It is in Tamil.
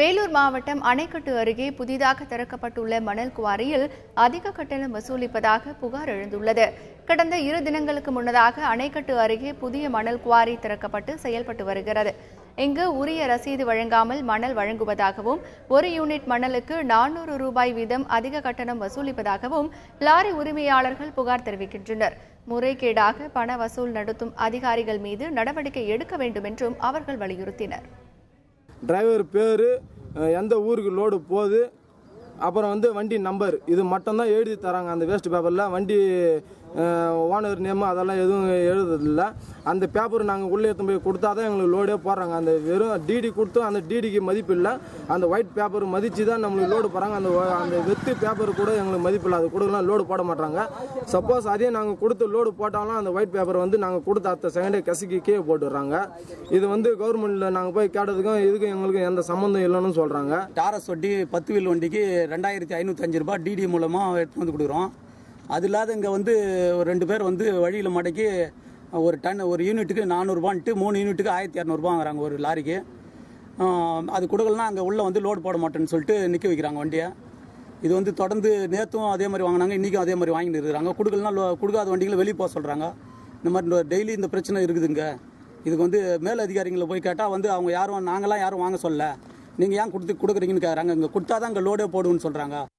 வேலூர் மாவட்டம் அணைக்கட்டு அருகே புதிதாக திறக்கப்பட்டுள்ள மணல் குவாரியில் அதிக கட்டணம் வசூலிப்பதாக புகார் எழுந்துள்ளது. கடந்த 2 தினங்களுக்கு முன்னதாக அணைக்கட்டு அருகே புதிய மணல் குவாரி திறக்கப்பட்டு செயல்பட்டு வருகிறது. இங்கு உரிய ரசீது வழங்காமல் மணல் வழங்குவதாகவும் 1 யூனிட் மணலுக்கு 400 ரூபாய் வீதம் அதிக கட்டணம் வசூலிப்பதாகவும் லாரி உரிமையாளர்கள் புகார் தெரிவிக்கின்றனர். முறைகேடாக பண வசூல் நடத்தும் அதிகாரிகள் மீது நடவடிக்கை எடுக்க வேண்டும் என்றும் அவர்கள் வலியுறுத்தினர். டிரைவர் பேர், எந்த ஊருக்கு லோடு போகுது, அப்புறம் வண்டி நம்பர், இது மட்டும்தான் எழுதி தராங்க. அந்த வேஸ்ட் பேப்பரில் வண்டி ஓனர் நேம் அதெல்லாம் எதுவும் எழுதுறதில்ல. அந்த பேப்பர் நாங்கள் உள்ளே எடுத்து போய் கொடுத்தா தான் எங்களுக்கு லோடே போடுறாங்க. அந்த வெறும் டிடி கொடுத்தோம், அந்த டிடிக்கு மதிப்பு இல்லை. அந்த ஒயிட் பேப்பர் மதித்து தான் நம்மளுக்கு லோடு போகிறாங்க. அந்த வெத்து பேப்பர் கூட எங்களுக்கு மதிப்பு இல்லை. அது கொடுக்கலாம் லோடு போட மாட்டாங்க. சப்போஸ் அதே நாங்கள் கொடுத்து லோடு போட்டாலும் அந்த ஒயிட் பேப்பர் நாங்கள் கொடுத்த அடுத்த செகண்டே கசிக்கு கீழே போட்டுடுறாங்க. இது கவர்மெண்ட்டில் நாங்கள் போய் கேட்டதுக்கும் இதுக்கும் எங்களுக்கு எந்த சம்மந்தம் இல்லைன்னு சொல்கிறாங்க. டாரஸ் வண்டி 10 வீல் வண்டிக்கு 2505 ரூபாய் டிடி மூலமாக எடுத்து வந்து கொடுக்குறோம். அது இல்லாத இங்கே ஒரு 2 பேர் வழியில் மடக்கி ஒரு யூனிட்டுக்கு 400 ரூபான்ட்டு 3 யூனிட்டுக்கு 1200 ரூபா வாங்குறாங்க ஒரு லாரிக்கு. அது கொடுக்கலன்னா அங்கே உள்ள லோடு போட மாட்டேன்னு சொல்லிட்டு நிற்க வைக்கிறாங்க வண்டியை. இது தொடர்ந்து நேற்றும் அதே மாதிரி வாங்கினாங்க, இன்றைக்கும் அதே மாதிரி வாங்கிட்டு இருக்கிறாங்க. கொடுக்காத வண்டிகளை வெளியே போக சொல்கிறாங்க. இந்த மாதிரி டெய்லி இந்த பிரச்சனை இருக்குதுங்க. இதுக்கு மேல் அதிகாரிகளை போய் கேட்டால் அவங்க நாங்களாம் யாரும் வாங்க சொல்ல, நீங்கள் ஏன் கொடுக்குறீங்கன்னு கேட்குறாங்க. இங்கே கொடுத்தா தான் இங்கே லோடே போடுவோன்னு சொல்கிறாங்க.